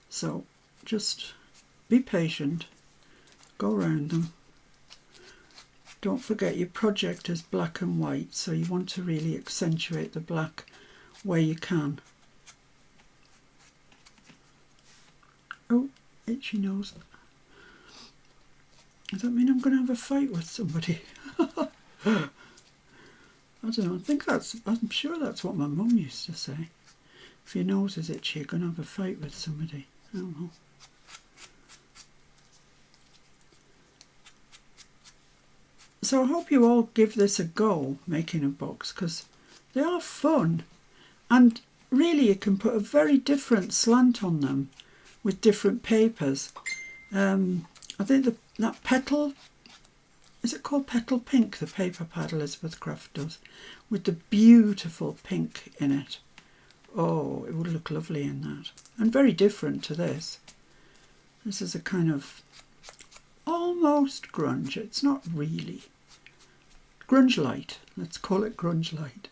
So just be patient, go around them. Don't forget your project is black and white, so you want to really accentuate the black where you can. Oh, itchy nose. Does that mean I'm going to have a fight with somebody? I don't know, I'm sure that's what my mum used to say. If your nose is itchy, you're going to have a fight with somebody. I don't know. So I hope you all give this a go, making a box, because they are fun. And really you can put a very different slant on them with different papers. I think that petal, is it called Petal Pink, the paper pad Elizabeth Craft does, with the beautiful pink in it. Oh, it would look lovely in that. And very different to this. This is a kind of almost grunge. It's not really. Grunge light. Let's call it grunge light.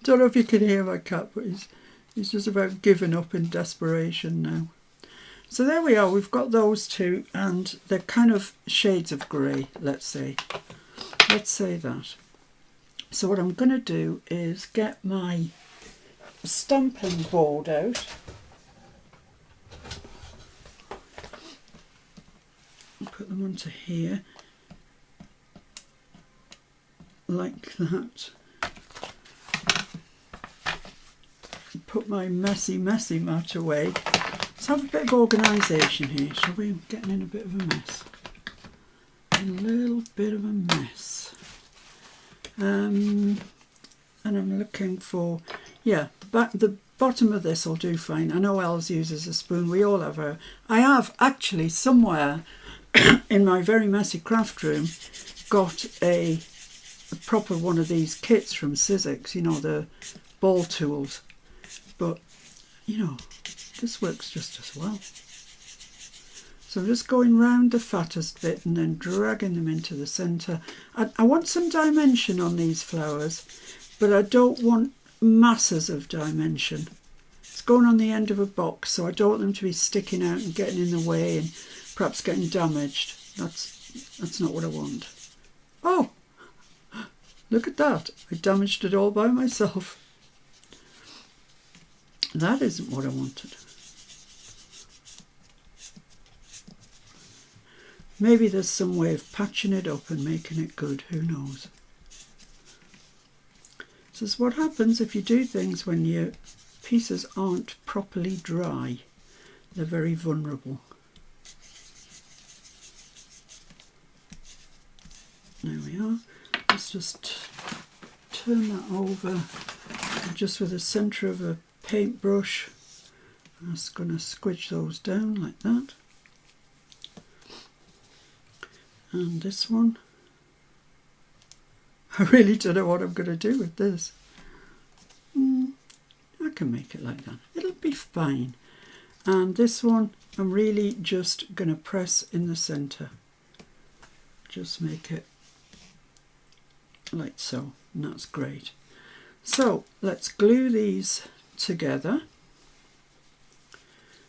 Don't know if you can hear my cat, but he's just about giving up in desperation now. So there we are, we've got those two, and they're kind of shades of grey, let's say. Let's say that. So what I'm going to do is get my stamping board out. And put them onto here, like that. Put my messy mat away. Let's have a bit of organisation here, shall we? I'm getting in a bit of a mess. A little bit of a mess. And I'm looking for, yeah, the bottom of this will do fine. I know Els uses a spoon. We all have her. I have actually somewhere in my very messy craft room got a proper one of these kits from Sizzix, you know, the ball tools. But, you know, this works just as well. So I'm just going round the fattest bit and then dragging them into the centre. I want some dimension on these flowers, but I don't want masses of dimension. It's going on the end of a box, so I don't want them to be sticking out and getting in the way and perhaps getting damaged. That's not what I want. Oh, look at that. I damaged it all by myself. That isn't what I wanted. Maybe there's some way of patching it up and making it good, who knows. This is what happens if you do things when your pieces aren't properly dry. They're very vulnerable. There we are. Let's just turn that over just with the centre of a paintbrush. I'm just going to squidge those down like that. And this one, I really don't know what I'm going to do with this. I can make it like that. It'll be fine. And this one, I'm really just going to press in the centre. Just make it like so, and that's great. So let's glue these together.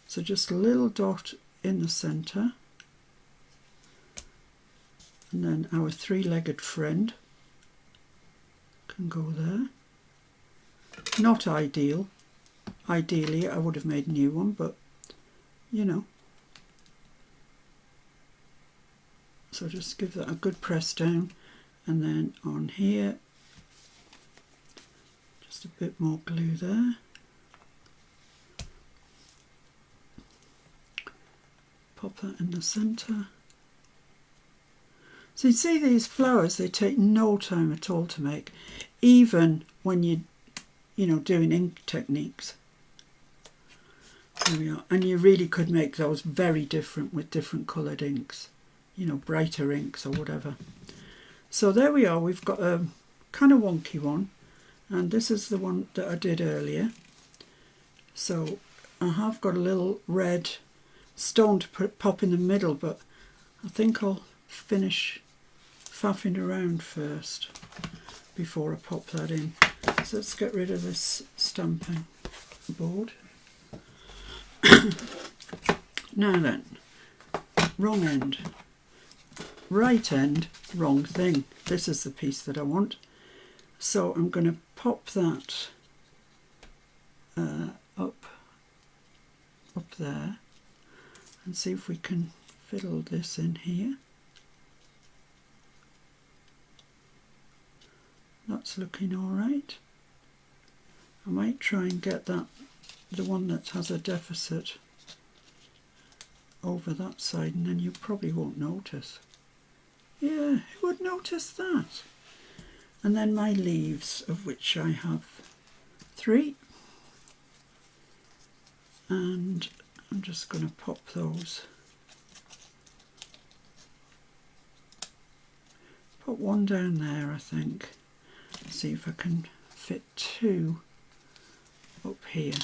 So just a little dot in the centre, and then our three-legged friend can go there. Not ideal. Ideally I would have made a new one, but you know. So just give that a good press down, and then on here just a bit more glue there. Pop that in the centre. So you see these flowers, they take no time at all to make, even when you know, doing ink techniques. There we are. And you really could make those very different with different coloured inks, you know, brighter inks or whatever. So there we are, we've got a kind of wonky one, and this is the one that I did earlier. So I have got a little red stone to pop in the middle, but I think I'll finish faffing around first before I pop that in. So let's get rid of this stamping board. Now then, wrong end, right end, wrong thing. This is the piece that I want. So I'm going to pop that up there and see if we can fiddle this in here. That's looking all right. I might try and get that, the one that has a deficit, over that side, and then you probably won't notice. Yeah, who would notice that? And then my leaves, of which I have 3. And I'm just going to pop those. Put one down there, I think. See if I can fit 2 up here.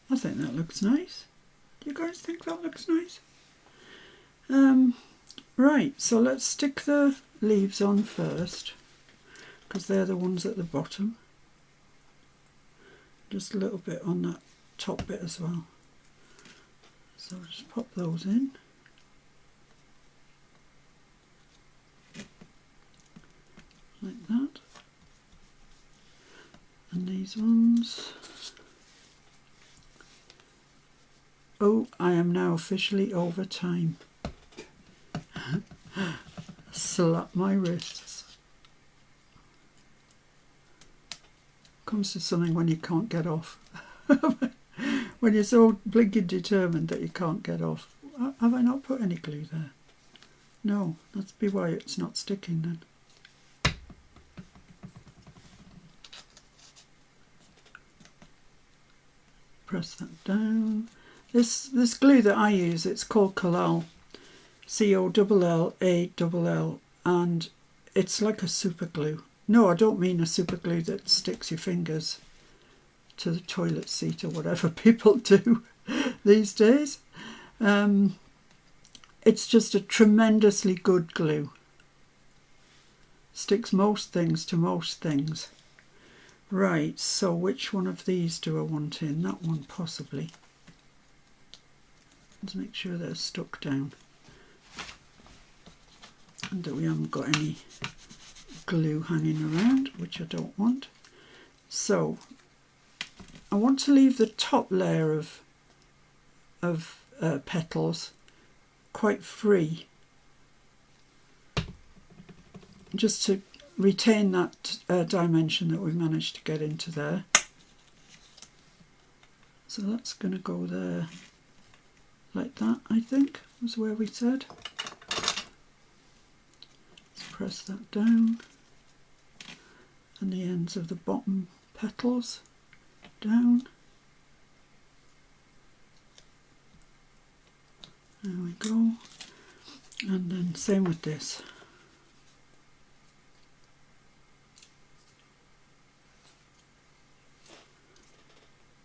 I think that looks nice. Do you guys think that looks nice? Right, so let's stick the leaves on first, because they're the ones at the bottom. Just a little bit on that top bit as well. So just pop those in. Like that. And these ones. Oh, I am now officially over time. Slap my wrists. Comes to something when you can't get off. When you're so blinking determined that you can't get off. Have I not put any glue there? No, that's be why it's not sticking then. Press that down. This glue that I use, it's called Collall, C-O-L-L-A-L-L, and it's like a super glue. No, I don't mean a super glue that sticks your fingers to the toilet seat or whatever people do these days. It's just a tremendously good glue. Sticks most things to most things. Right, so which one of these do I want in? That one possibly. Let's make sure they're stuck down and that we haven't got any glue hanging around, which I don't want. So I want to leave the top layer of petals quite free, just to retain that dimension that we managed to get into there. So that's going to go there like that, I think, was where we said. Let's press that down. And the ends of the bottom petals down. There we go. And then same with this.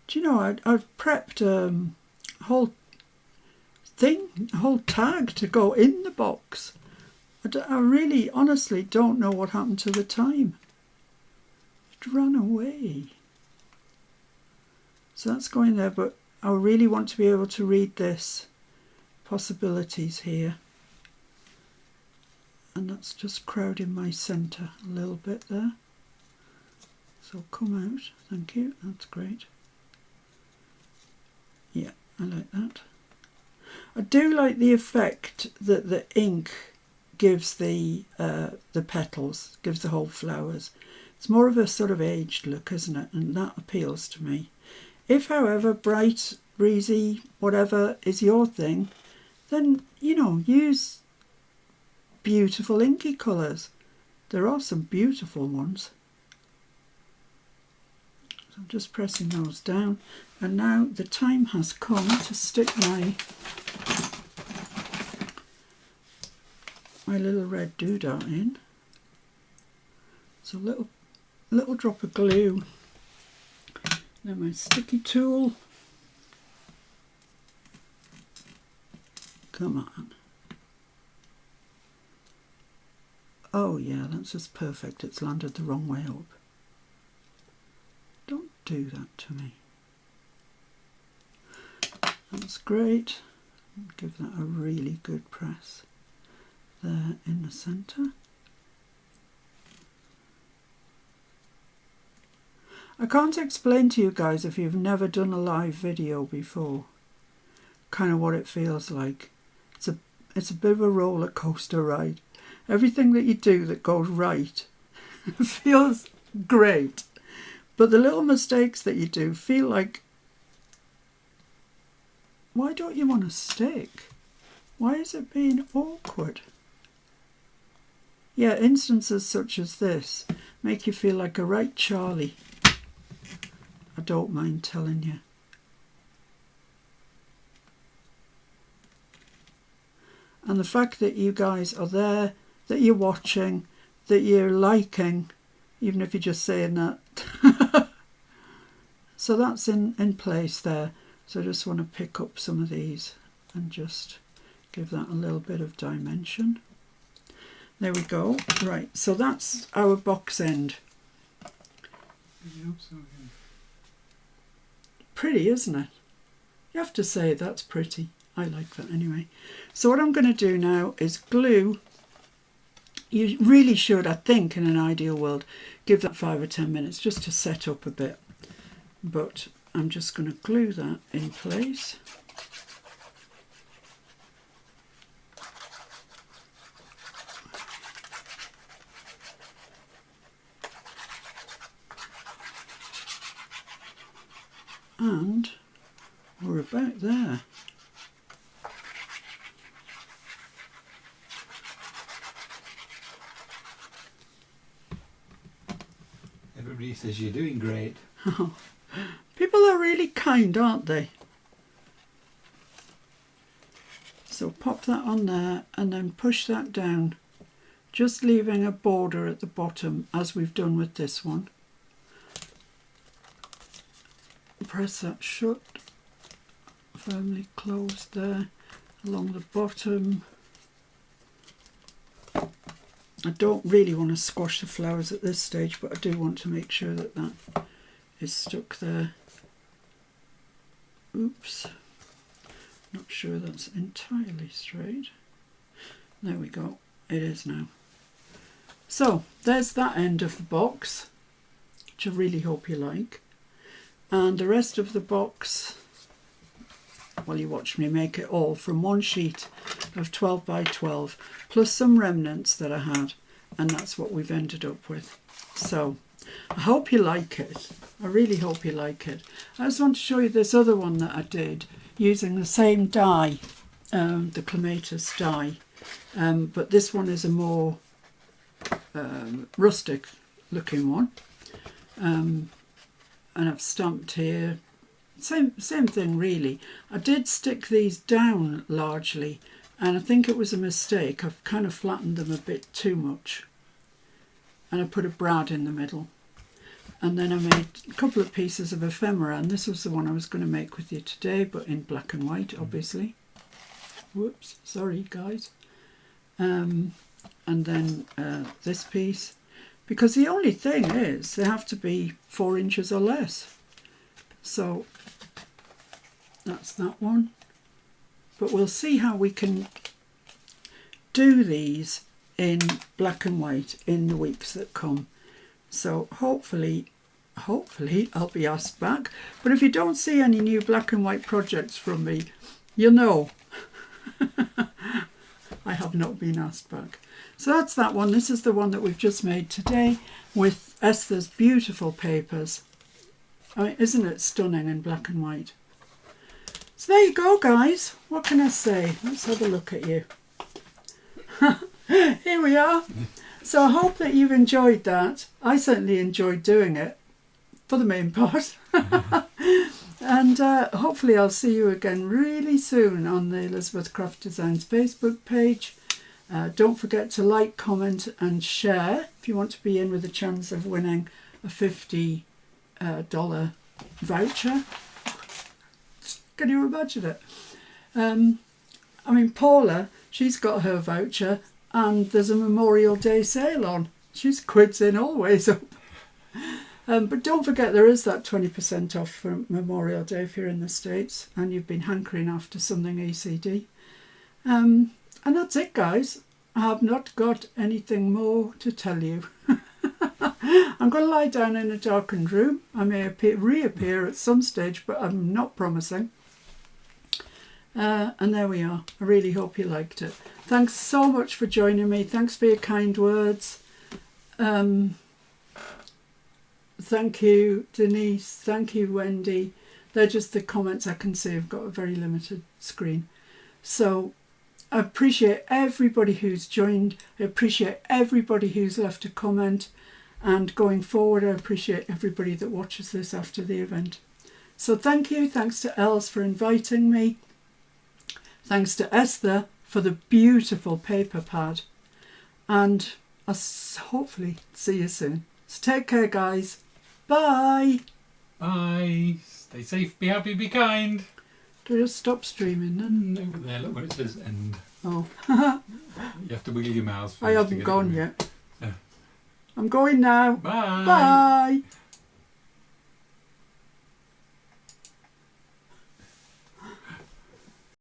Do you know, I've prepped a whole thing, a whole tag to go in the box. I really, honestly don't know what happened to the time. It ran away. So that's going there, but I really want to be able to read this. Possibilities here. And that's just crowding my centre a little bit there. So come out, thank you, that's great. Yeah, I like that. I do like the effect that the ink gives the petals, gives the whole flowers. It's more of a sort of aged look, isn't it? And that appeals to me. If, however, bright, breezy, whatever is your thing, then, you know, use beautiful inky colours. There are some beautiful ones. So I'm just pressing those down. And now the time has come to stick my little red doodah in. So little drop of glue. Then my sticky tool. Come on. Oh yeah, that's just perfect. It's landed the wrong way up. Don't do that to me. That's great. Give that a really good press there in the centre. I can't explain to you guys, if you've never done a live video before, kind of what it feels like. It's a bit of a roller coaster ride. Everything that you do that goes right feels great, but the little mistakes that you do feel like, why don't you want to stick? Why is it being awkward? Yeah, instances such as this make you feel like a right Charlie. I don't mind telling you. And the fact that you guys are there, that you're watching, that you're liking, even if you're just saying that. So that's in place there. So I just want to pick up some of these and just give that a little bit of dimension. There we go. Right, so that's our box end. Pretty, isn't it? You have to say that's pretty. I like that anyway. So what I'm going to do now is glue. You really should, I think, in an ideal world, give that 5 or 10 minutes just to set up a bit. But I'm just going to glue that in place. And we're about there. Everybody says you're doing great. People are really kind, aren't they? So pop that on there and then push that down, just leaving a border at the bottom as we've done with this one. Press that shut, firmly closed there along the bottom. I don't really want to squash the flowers at this stage, but I do want to make sure that that is stuck there. Oops, not sure that's entirely straight. There we go, it is now. So there's that end of the box, which I really hope you like. And the rest of the box, well, you watched me make it all from one sheet of 12 by 12, plus some remnants that I had, and that's what we've ended up with. So I hope you like it. I really hope you like it. I just want to show you this other one that I did using the same die, the clematis die, but this one is a more rustic looking one. And I've stamped here, same thing really. I did stick these down largely, and I think it was a mistake. I've kind of flattened them a bit too much, and I put a brad in the middle, and then I made a couple of pieces of ephemera, and this was the one I was going to make with you today, but in black and white, obviously. Whoops, sorry guys. And then this piece. Because the only thing is, they have to be 4 inches or less. So that's that one. But we'll see how we can do these in black and white in the weeks that come. So hopefully I'll be asked back. But if you don't see any new black and white projects from me, you know I have not been asked back. So that's that one. This is the one that we've just made today with Esther's beautiful papers. I mean, isn't it stunning in black and white? So there you go, guys. What can I say? Let's have a look at you. Here we are. So I hope that you've enjoyed that. I certainly enjoyed doing it, for the main part. And hopefully I'll see you again really soon on the Elizabeth Craft Designs Facebook page. Don't forget to like, comment and share if you want to be in with a chance of winning a $50 voucher. Can you imagine it? Paula, she's got her voucher and there's a Memorial Day sale on. She's quids in always up. But don't forget there is that 20% off for Memorial Day if you're in the States and you've been hankering after something ECD. And that's it, guys. I have not got anything more to tell you. I'm going to lie down in a darkened room. I may reappear at some stage, but I'm not promising. And there we are. I really hope you liked it. Thanks so much for joining me. Thanks for your kind words. Thank you, Denise. Thank you, Wendy. They're just the comments I can see. I've got a very limited screen. So I appreciate everybody who's joined. I appreciate everybody who's left a comment. And going forward, I appreciate everybody that watches this after the event. So thank you. Thanks to Els for inviting me. Thanks to Esther for the beautiful paper pad. And I'll hopefully see you soon. So take care, guys. Bye. Bye. Stay safe, be happy, be kind. Do I just stop streaming then? No, there, look when it says end. Oh. You have to wiggle your mouse. I haven't gone yet. Yeah. I'm going now. Bye. Bye.